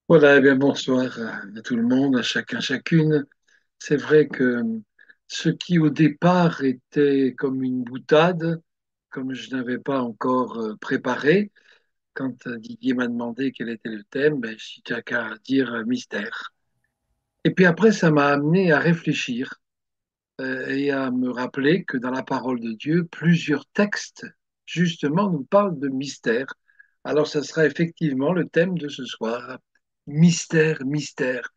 Voilà, eh bien bonsoir à tout le monde, à chacun, chacune. C'est vrai que ce qui au départ était comme une boutade, comme je n'avais pas encore préparé, quand Didier m'a demandé quel était le thème, ben, je n'ai qu'à dire mystère. Et puis après, ça m'a amené à réfléchir et à me rappeler que dans la parole de Dieu, plusieurs textes, justement, nous parlent de mystère. Alors, ça sera effectivement le thème de ce soir. Mystère, mystère,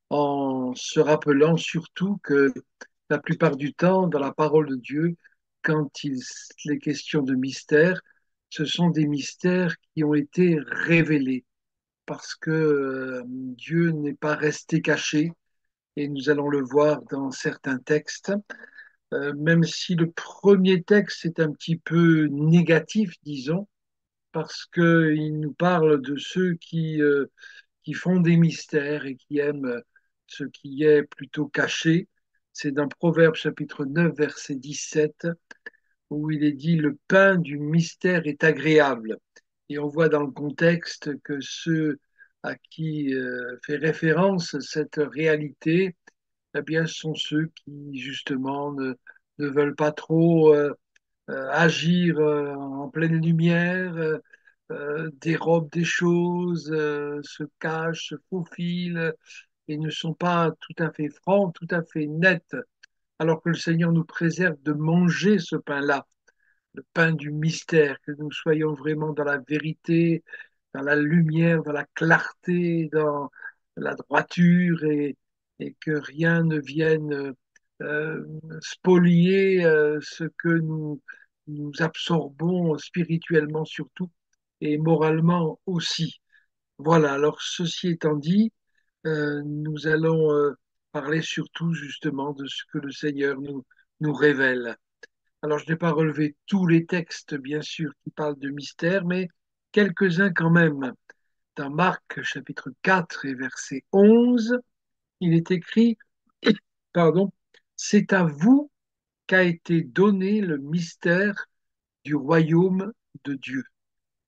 en se rappelant surtout que la plupart du temps, dans la parole de Dieu, quand il est question de mystère, ce sont des mystères qui ont été révélés parce que Dieu n'est pas resté caché et nous allons le voir dans certains textes. Même si le premier texte est un petit peu négatif, disons, parce qu'il nous parle de ceux qui font des mystères et qui aiment ce qui est plutôt caché. C'est dans Proverbe chapitre 9, verset 17, où il est dit, le pain du mystère est agréable. Et on voit dans le contexte que ceux à qui fait référence cette réalité, eh bien, sont ceux qui, justement, ne veulent pas trop agir en pleine lumière, dérobent des choses, se cachent, se faufilent et ne sont pas tout à fait francs, tout à fait nets, alors que le Seigneur nous préserve de manger ce pain-là, le pain du mystère, que nous soyons vraiment dans la vérité, dans la lumière, dans la clarté, dans la droiture et que rien ne vienne euh, spolier ce que nous absorbons spirituellement surtout et moralement aussi. Voilà, alors ceci étant dit, nous allons parler surtout justement de ce que le Seigneur nous révèle. Alors, je n'ai pas relevé tous les textes, bien sûr, qui parlent de mystère, mais quelques-uns quand même. Dans Marc, chapitre 4 et verset 11, il est écrit, pardon, c'est à vous qu'a été donné le mystère du royaume de Dieu.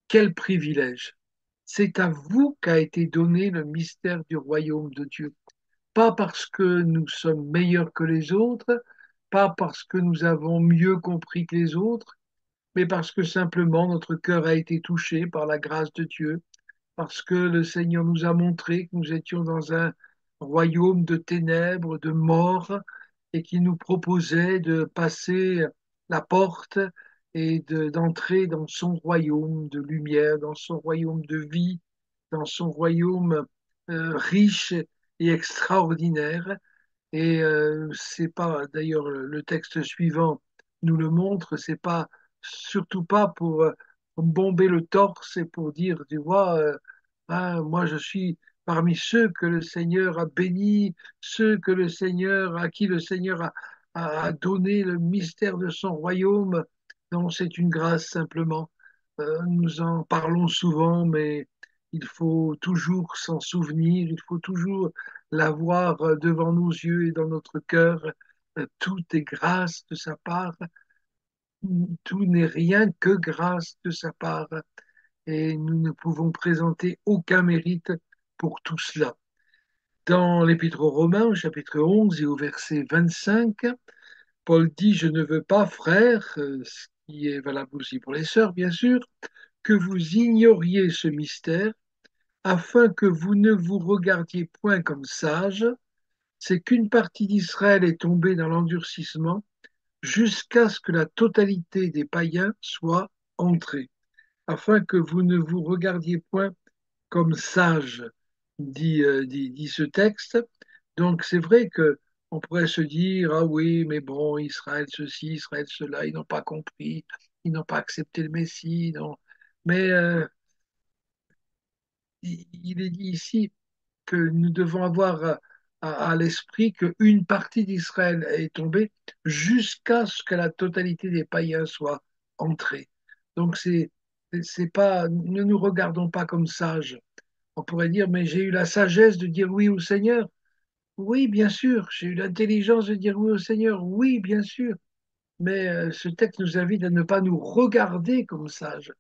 Quel privilège! C'est à vous qu'a été donné le mystère du royaume de Dieu. Pas parce que nous sommes meilleurs que les autres, pas parce que nous avons mieux compris que les autres, mais parce que simplement notre cœur a été touché par la grâce de Dieu, parce que le Seigneur nous a montré que nous étions dans un royaume de ténèbres, de mort, et qui nous proposait de passer la porte et d'entrer dans son royaume de lumière, dans son royaume de vie, dans son royaume riche et extraordinaire. Et c'est pas, d'ailleurs, le texte suivant nous le montre, c'est pas surtout pas pour me bomber le torse et pour dire, tu vois, ah, moi je suis parmi ceux que le Seigneur a bénis, ceux que le Seigneur, à qui le Seigneur a donné le mystère de son royaume. Non, c'est une grâce simplement. Nous en parlons souvent, mais il faut toujours s'en souvenir, il faut toujours l'avoir devant nos yeux et dans notre cœur. Tout est grâce de sa part, tout n'est rien que grâce de sa part, et nous ne pouvons présenter aucun mérite pour tout cela. Dans l'Épître aux Romains, au chapitre 11 et au verset 25, Paul dit, je ne veux pas, frères, ce qui est valable aussi pour les sœurs, bien sûr, que vous ignoriez ce mystère, afin que vous ne vous regardiez point comme sages, c'est qu'une partie d'Israël est tombée dans l'endurcissement jusqu'à ce que la totalité des païens soit entrée, afin que vous ne vous regardiez point comme sages, dit ce texte. Donc c'est vrai que on pourrait se dire, ah oui, mais bon, Israël ceci, Israël cela, ils n'ont pas compris, ils n'ont pas accepté le Messie, non. Mais il est dit ici que nous devons avoir à l'esprit qu'une partie d'Israël est tombée jusqu'à ce que la totalité des païens soit entrée. Donc c'est pas, ne nous regardons pas comme sages. On pourrait dire, mais j'ai eu la sagesse de dire oui au Seigneur. Oui, bien sûr. J'ai eu l'intelligence de dire oui au Seigneur. Oui, bien sûr. Mais ce texte nous invite à ne pas nous regarder comme sages,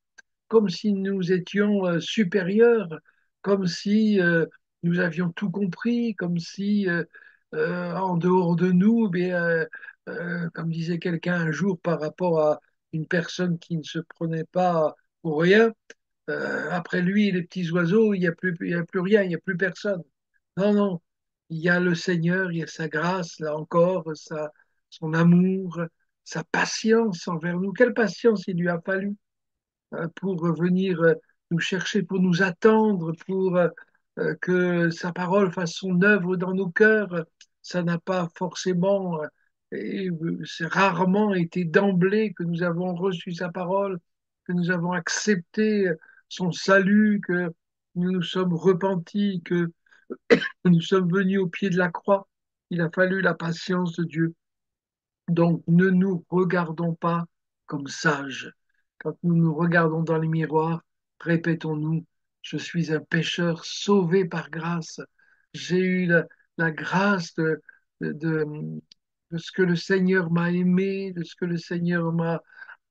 comme si nous étions supérieurs, comme si nous avions tout compris, comme si en dehors de nous, comme disait quelqu'un un jour par rapport à une personne qui ne se prenait pas pour rien, après lui, les petits oiseaux, il y a plus rien, il n'y a plus personne. Non, non, il y a le Seigneur, il y a sa grâce, là encore, son amour, sa patience envers nous. Quelle patience il lui a fallu pour venir nous chercher, pour nous attendre, pour que sa parole fasse son œuvre dans nos cœurs. Ça n'a pas forcément, c'est rarement été d'emblée que nous avons reçu sa parole, que nous avons accepté son salut, que nous nous sommes repentis, que nous sommes venus au pied de la croix. Il a fallu la patience de Dieu. Donc, ne nous regardons pas comme sages. Quand nous nous regardons dans les miroirs, répétons-nous, je suis un pécheur sauvé par grâce. J'ai eu la grâce de, de ce que le Seigneur m'a aimé, de ce que le Seigneur m'a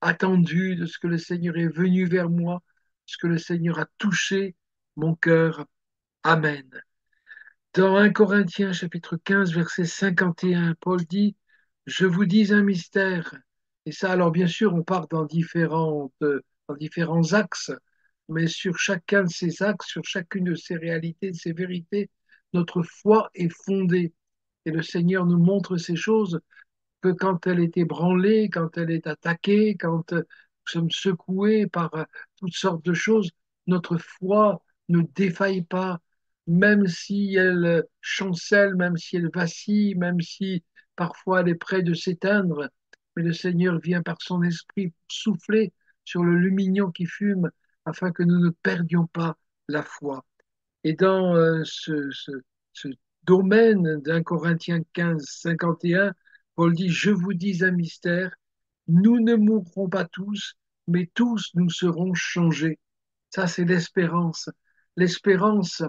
attendu, de ce que le Seigneur est venu vers moi, de ce que le Seigneur a touché mon cœur. Amen. Dans 1 Corinthiens chapitre 15, verset 51, Paul dit, je vous dis un mystère. Et ça, alors bien sûr, on part dans différents axes, mais sur chacun de ces axes, sur chacune de ces réalités, de ces vérités, notre foi est fondée. Et le Seigneur nous montre ces choses que quand elle est ébranlée, quand elle est attaquée, quand nous sommes secoués par toutes sortes de choses, notre foi ne défaille pas, même si elle chancelle, même si elle vacille, même si parfois elle est près de s'éteindre. Mais le Seigneur vient par son esprit souffler sur le lumignon qui fume afin que nous ne perdions pas la foi. Et dans ce domaine d'un Corinthiens 15, 51, Paul dit, je vous dis un mystère, nous ne mourrons pas tous, mais tous nous serons changés. Ça, c'est l'espérance. L'espérance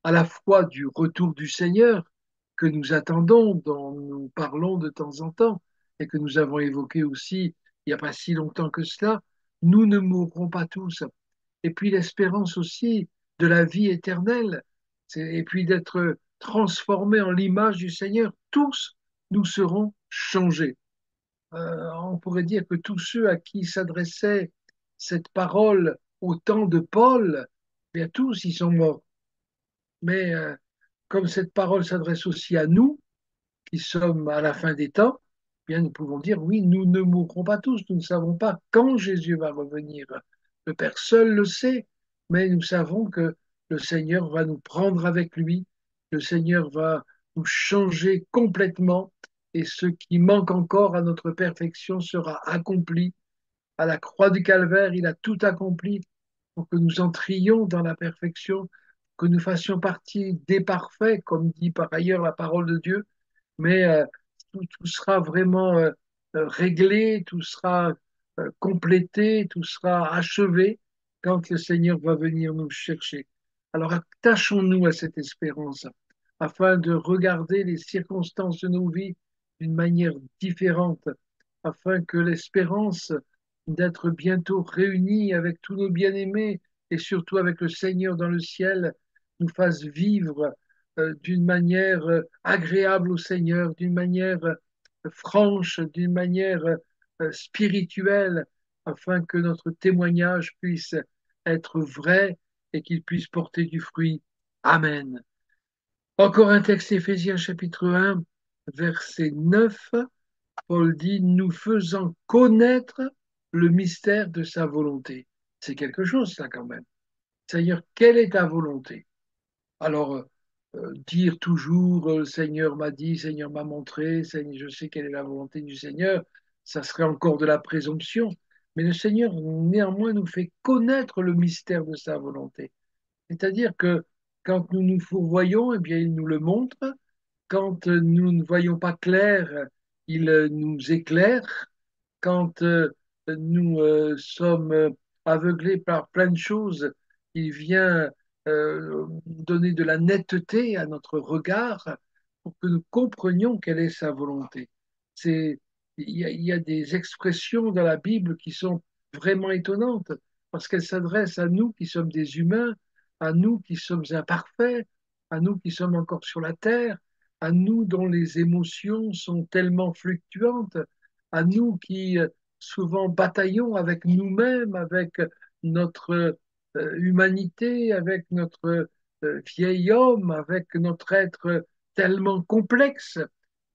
à la fois du retour du Seigneur que nous attendons, dont nous parlons de temps en temps, et que nous avons évoqué aussi il n'y a pas si longtemps que cela, nous ne mourrons pas tous. Et puis l'espérance aussi de la vie éternelle, et puis d'être transformés en l'image du Seigneur. Tous nous serons changés. On pourrait dire que tous ceux à qui s'adressait cette parole au temps de Paul, bien tous ils sont morts. Mais comme cette parole s'adresse aussi à nous, qui sommes à la fin des temps, eh bien nous pouvons dire oui, nous ne mourrons pas tous, nous ne savons pas quand Jésus va revenir. Le Père seul le sait, mais nous savons que le Seigneur va nous prendre avec lui, le Seigneur va nous changer complètement et ce qui manque encore à notre perfection sera accompli. À la croix du Calvaire, il a tout accompli pour que nous entrions dans la perfection, que nous fassions partie des parfaits, comme dit par ailleurs la parole de Dieu, mais tout sera vraiment réglé, tout sera complété, tout sera achevé quand le Seigneur va venir nous chercher. Alors attachons-nous à cette espérance afin de regarder les circonstances de nos vies d'une manière différente, afin que l'espérance d'être bientôt réunis avec tous nos bien-aimés et surtout avec le Seigneur dans le ciel nous fasse vivre d'une manière agréable au Seigneur, d'une manière franche, d'une manière spirituelle, afin que notre témoignage puisse être vrai et qu'il puisse porter du fruit. Amen. Encore un texte Éphésiens chapitre 1, verset 9. Paul dit, nous faisant connaître le mystère de sa volonté. C'est quelque chose, ça, quand même. Seigneur, quelle est ta volonté? Alors, dire toujours, le Seigneur m'a dit, Seigneur m'a montré, Seigneur, je sais quelle est la volonté du Seigneur, ça serait encore de la présomption. Mais le Seigneur, néanmoins, nous fait connaître le mystère de sa volonté. C'est-à-dire que quand nous nous fourvoyons, eh bien, il nous le montre. Quand nous ne voyons pas clair, il nous éclaire. Quand nous sommes aveuglés par plein de choses, il vient donner de la netteté à notre regard pour que nous comprenions quelle est sa volonté. C'est, il y a des expressions dans la Bible qui sont vraiment étonnantes parce qu'elles s'adressent à nous qui sommes des humains, à nous qui sommes imparfaits, à nous qui sommes encore sur la terre, à nous dont les émotions sont tellement fluctuantes, à nous qui souvent bataillons avec nous-mêmes, avec notre humanité, avec notre vieil homme, avec notre être tellement complexe.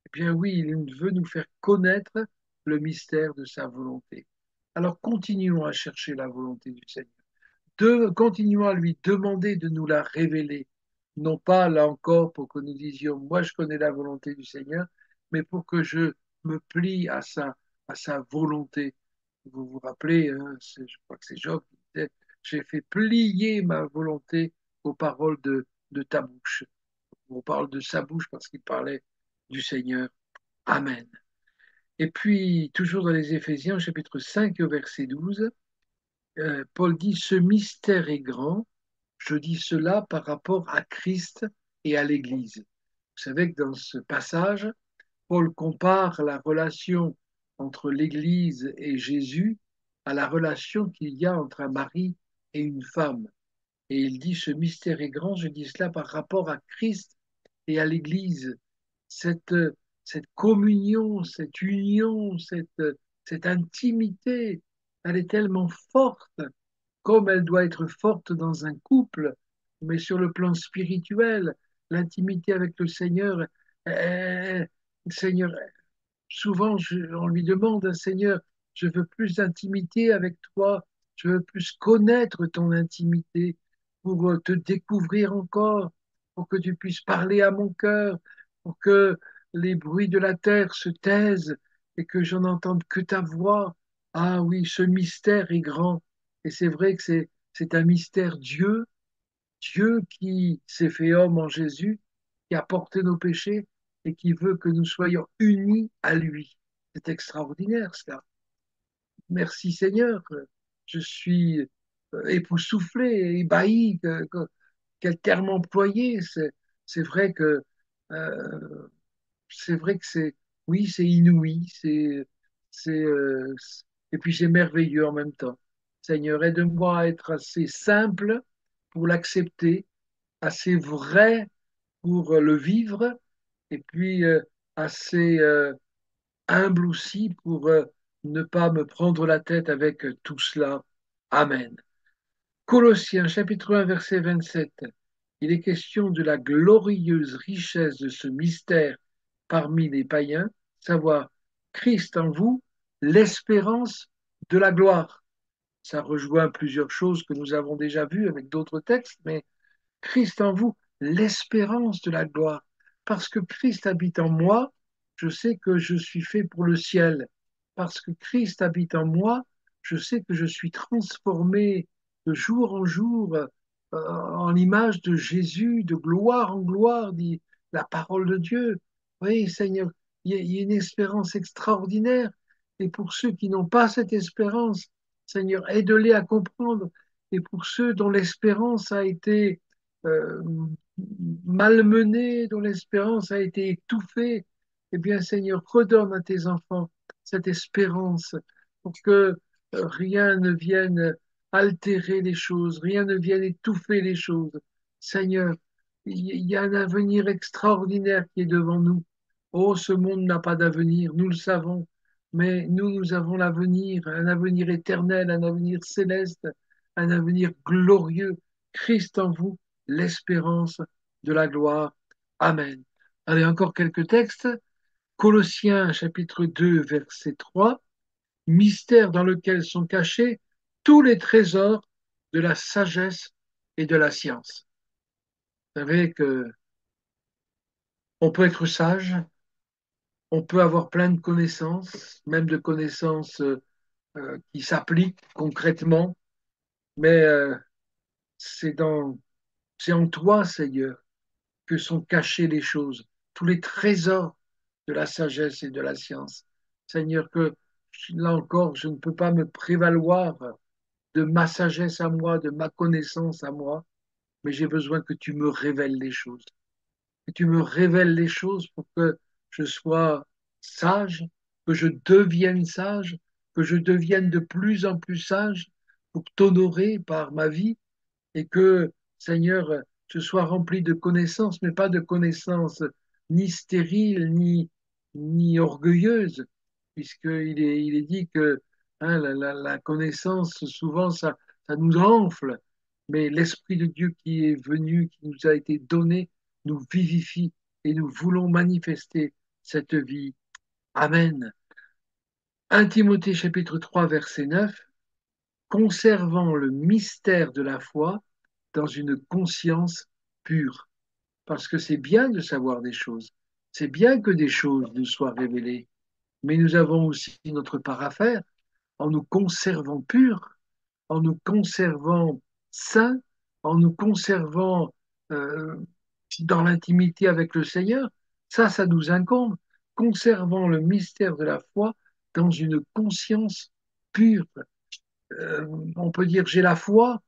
Eh bien oui, il veut nous faire connaître le mystère de sa volonté. Alors continuons à chercher la volonté du Seigneur. Continuons à lui demander de nous la révéler. Non pas, là encore, pour que nous disions, moi je connais la volonté du Seigneur, mais pour que je me plie à sa volonté. Vous vous rappelez, hein, je crois que c'est Job qui disait, j'ai fait plier ma volonté aux paroles de ta bouche. On parle de sa bouche parce qu'il parlait du Seigneur. Amen. Et puis, toujours dans les Éphésiens, chapitre 5, au verset 12, Paul dit, ce mystère est grand. Je dis cela par rapport à Christ et à l'Église. Vous savez que dans ce passage, Paul compare la relation entre l'Église et Jésus à la relation qu'il y a entre un mari et une femme. Et il dit, ce mystère est grand, je dis cela par rapport à Christ et à l'Église. Cette, cette communion, cette union, cette intimité, elle est tellement forte comme elle doit être forte dans un couple, mais sur le plan spirituel, l'intimité avec le Seigneur, Seigneur, souvent on lui demande, Seigneur, je veux plus d'intimité avec toi, je veux plus connaître ton intimité pour te découvrir encore, pour que tu puisses parler à mon cœur, pour que les bruits de la terre se taisent et que je n'entende que ta voix. Ah oui, ce mystère est grand. Et c'est vrai que c'est un mystère Dieu, Dieu qui s'est fait homme en Jésus, qui a porté nos péchés et qui veut que nous soyons unis à lui. C'est extraordinaire cela. Merci Seigneur. Je suis époustouflé, ébahi. Quel terme employé. C'est vrai que euh, c'est vrai que c'est oui, c'est inouï, et puis c'est merveilleux en même temps. Seigneur, aide-moi à être assez simple pour l'accepter, assez vrai pour le vivre, et puis assez humble aussi pour ne pas me prendre la tête avec tout cela. Amen. Colossiens chapitre 1 verset 27. Il est question de la glorieuse richesse de ce mystère parmi les païens, savoir Christ en vous, l'espérance de la gloire. Ça rejoint plusieurs choses que nous avons déjà vues avec d'autres textes, mais Christ en vous, l'espérance de la gloire. Parce que Christ habite en moi, je sais que je suis fait pour le ciel. Parce que Christ habite en moi, je sais que je suis transformé de jour en jour en l'image de Jésus, de gloire en gloire, dit la parole de Dieu. Oui, Seigneur, il y a une espérance extraordinaire. Et pour ceux qui n'ont pas cette espérance, Seigneur, aide-les à comprendre. Et pour ceux dont l'espérance a été euh, malmenée, dont l'espérance a été étouffée, eh bien, Seigneur, redonne à tes enfants cette espérance pour que rien ne vienne altérer les choses, rien ne vienne étouffer les choses. Seigneur, il y a un avenir extraordinaire qui est devant nous. Oh, ce monde n'a pas d'avenir, nous le savons, mais nous avons l'avenir, un avenir éternel, un avenir céleste, un avenir glorieux. Christ en vous, l'espérance de la gloire. Amen. Allez, encore quelques textes. Colossiens chapitre 2, verset 3. Mystère dans lequel sont cachés tous les trésors de la sagesse et de la science. Vous savez que on peut être sage, on peut avoir plein de connaissances, même de connaissances qui s'appliquent concrètement, mais c'est dans, c'est en toi, Seigneur, que sont cachées les choses, tous les trésors de la sagesse et de la science. Seigneur, que là encore, je ne peux pas me prévaloir de ma sagesse à moi, de ma connaissance à moi, mais j'ai besoin que tu me révèles les choses, que tu me révèles les choses pour que je sois sage, que je devienne sage, que je devienne de plus en plus sage pour t'honorer par ma vie et que, Seigneur, je sois rempli de connaissances, mais pas de connaissances ni stériles, ni orgueilleuses, il est dit que hein, la connaissance, souvent, ça nous enfle, mais l'Esprit de Dieu qui est venu, qui nous a été donné, nous vivifie et nous voulons manifester cette vie. Amen. 1 Timothée chapitre 3 verset 9, conservant le mystère de la foi dans une conscience pure. Parce que c'est bien de savoir des choses, c'est bien que des choses nous soient révélées, mais nous avons aussi notre part à faire en nous conservant purs, en nous conservant saints, en nous conservant euh, dans l'intimité avec le Seigneur. Ça nous incombe, conservant le mystère de la foi dans une conscience pure. On peut dire j'ai la foi,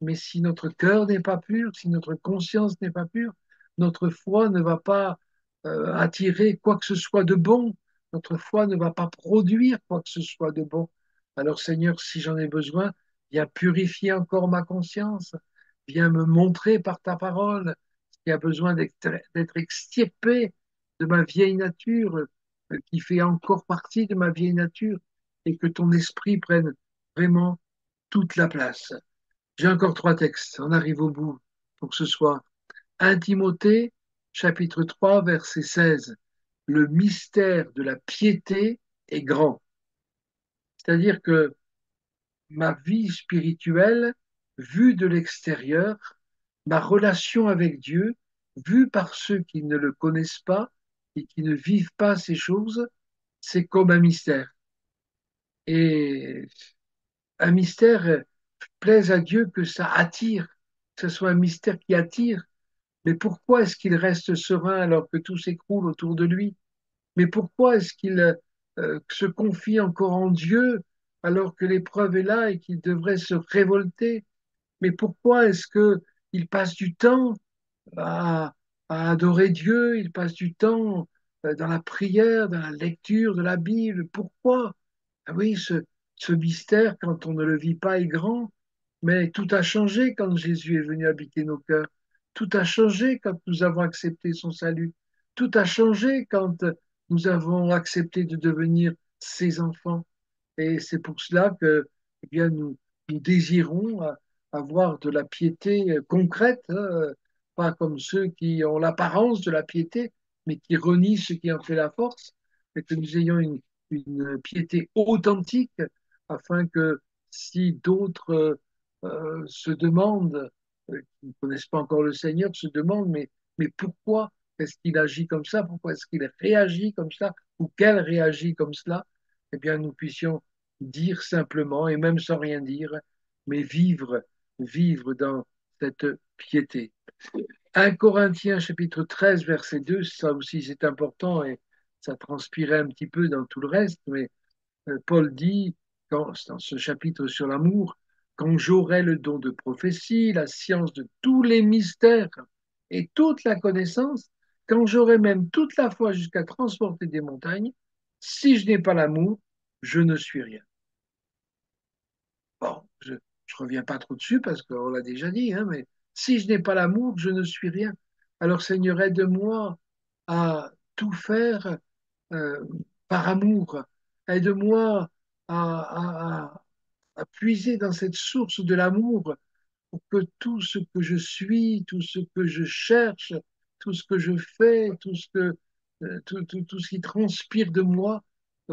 mais si notre cœur n'est pas pur, si notre conscience n'est pas pure, notre foi ne va pas attirer quoi que ce soit de bon. Notre foi ne va pas produire quoi que ce soit de bon. Alors Seigneur, si j'en ai besoin, viens purifier encore ma conscience. Viens me montrer par ta parole ce qui a besoin d'être extirpé de ma vieille nature, qui fait encore partie de ma vieille nature, et que ton esprit prenne vraiment toute la place. J'ai encore trois textes, on arrive au bout pour ce soir. 1 Timothée, chapitre 3, verset 16. Le mystère de la piété est grand. C'est-à-dire que ma vie spirituelle, vue de l'extérieur, ma relation avec Dieu, vue par ceux qui ne le connaissent pas et qui ne vivent pas ces choses, c'est comme un mystère. Et un mystère plaise à Dieu que ça attire, que ce soit un mystère qui attire. Mais pourquoi est-ce qu'il reste serein alors que tout s'écroule autour de lui? Mais pourquoi est-ce qu'il se confie encore en Dieu alors que l'épreuve est là et qu'il devrait se révolter? Mais pourquoi est-ce qu'il passe du temps à, à adorer Dieu, il passe du temps dans la prière, dans la lecture de la Bible? Pourquoi? Ah oui, ce mystère, quand on ne le vit pas, est grand, mais tout a changé quand Jésus est venu habiter nos cœurs. Tout a changé quand nous avons accepté son salut. Tout a changé quand nous avons accepté de devenir ses enfants. Et c'est pour cela que eh bien, nous désirons avoir de la piété concrète, hein, pas comme ceux qui ont l'apparence de la piété, mais qui renient ce qui en fait la force, et que nous ayons une piété authentique, afin que si d'autres se demandent, qui ne connaissent pas encore le Seigneur, se demandent, mais pourquoi est-ce qu'il agit comme ça? Pourquoi est-ce qu'il réagit comme ça? Ou qu'elle réagit comme cela? Eh bien, nous puissions dire simplement, et même sans rien dire, mais vivre dans cette piété. 1 Corinthiens chapitre 13, verset 2, ça aussi c'est important et ça transpirait un petit peu dans tout le reste, mais Paul dit, dans ce chapitre sur l'amour, quand j'aurai le don de prophétie, la science de tous les mystères et toute la connaissance, quand j'aurai même toute la foi jusqu'à transporter des montagnes, si je n'ai pas l'amour, je ne suis rien. Bon, je ne reviens pas trop dessus parce qu'on l'a déjà dit, hein, mais si je n'ai pas l'amour, je ne suis rien. Alors Seigneur, aide-moi à tout faire euh, par amour. Aide-moi à puiser dans cette source de l'amour pour que tout ce que je suis, tout ce que je cherche, tout ce que je fais, tout ce qui transpire de moi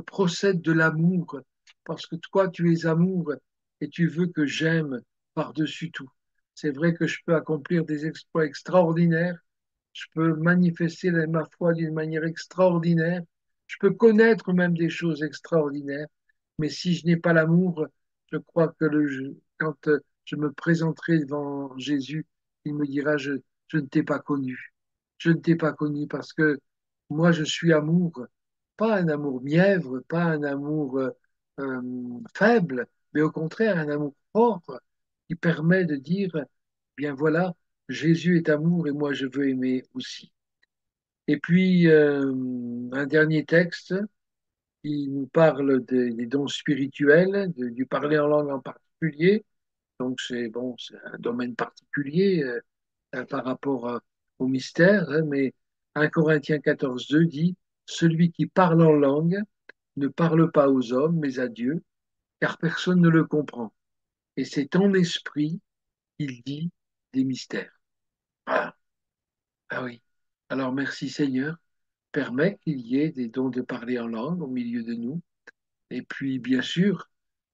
procède de l'amour. Parce que toi, tu es amour et tu veux que j'aime par-dessus tout. C'est vrai que je peux accomplir des exploits extraordinaires, je peux manifester ma foi d'une manière extraordinaire, je peux connaître même des choses extraordinaires, mais si je n'ai pas l'amour, je crois que quand je me présenterai devant Jésus, il me dira, je ne t'ai pas connu. Je ne t'ai pas connu parce que moi, je suis amour, pas un amour mièvre, pas un amour faible, mais au contraire, un amour fort qui permet de dire, bien voilà, Jésus est amour et moi, je veux aimer aussi. Et puis, un dernier texte qui nous parle des dons spirituels, du parler en langue en particulier. Donc, c'est bon, c'est un domaine particulier. par rapport au mystère, hein, mais 1 Corinthiens 14:2 dit, celui qui parle en langue ne parle pas aux hommes, mais à Dieu, car personne ne le comprend. Et c'est en esprit qu'il dit des mystères. Voilà. Ah oui. Alors merci Seigneur, permet qu'il y ait des dons de parler en langue au milieu de nous. Et puis, bien sûr,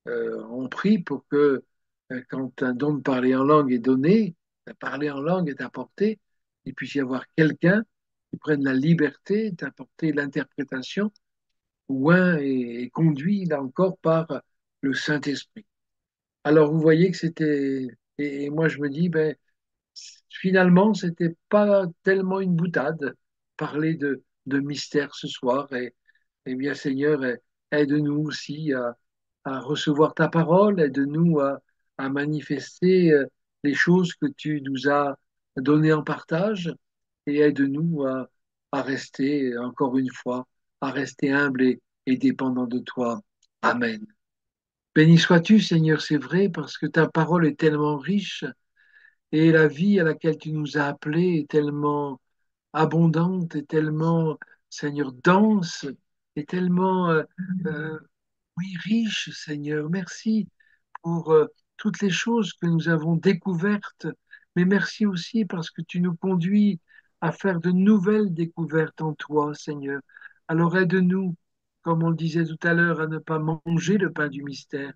on prie pour que quand un don de parler en langue est donné, parler en langue est apporté, il puisse y avoir quelqu'un qui prenne la liberté d'apporter l'interprétation, ou un est conduit, là encore, par le Saint-Esprit. Alors, vous voyez que c'était... Et moi, je me dis, ben, finalement, c'était pas tellement une boutade, parler de mystère ce soir. Et bien, Seigneur, aide-nous aussi à recevoir ta parole, aide-nous à manifester les choses que tu nous as données en partage et aide-nous à rester, encore une fois, à rester humble et dépendant de toi. Amen. Béni sois-tu, Seigneur, c'est vrai, parce que ta parole est tellement riche et la vie à laquelle tu nous as appelés est tellement abondante et tellement, Seigneur, dense et tellement euh, oui, riche, Seigneur. Merci pour toutes les choses que nous avons découvertes, mais merci aussi parce que tu nous conduis à faire de nouvelles découvertes en toi, Seigneur. Alors aide-nous, comme on le disait tout à l'heure, à ne pas manger le pain du mystère,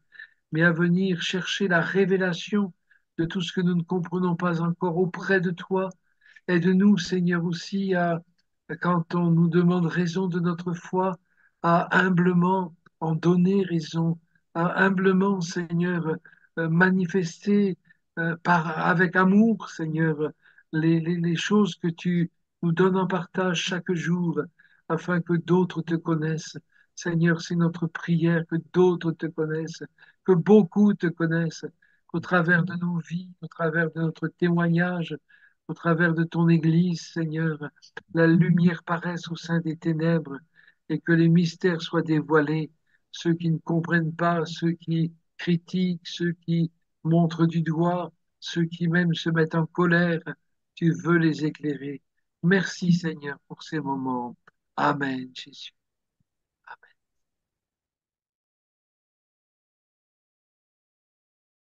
mais à venir chercher la révélation de tout ce que nous ne comprenons pas encore auprès de toi. Aide-nous, Seigneur, aussi quand on nous demande raison de notre foi, à humblement en donner raison, à humblement, Seigneur, manifester avec amour, Seigneur, les choses que tu nous donnes en partage chaque jour, afin que d'autres te connaissent. Seigneur, c'est notre prière que d'autres te connaissent, que beaucoup te connaissent, qu'au travers de nos vies, au travers de notre témoignage, au travers de ton Église, Seigneur, la lumière paraisse au sein des ténèbres et que les mystères soient dévoilés. Ceux qui ne comprennent pas, ceux qui critiquent, ceux qui montrent du doigt, ceux qui même se mettent en colère, tu veux les éclairer. Merci Seigneur pour ces moments. Amen, Jésus.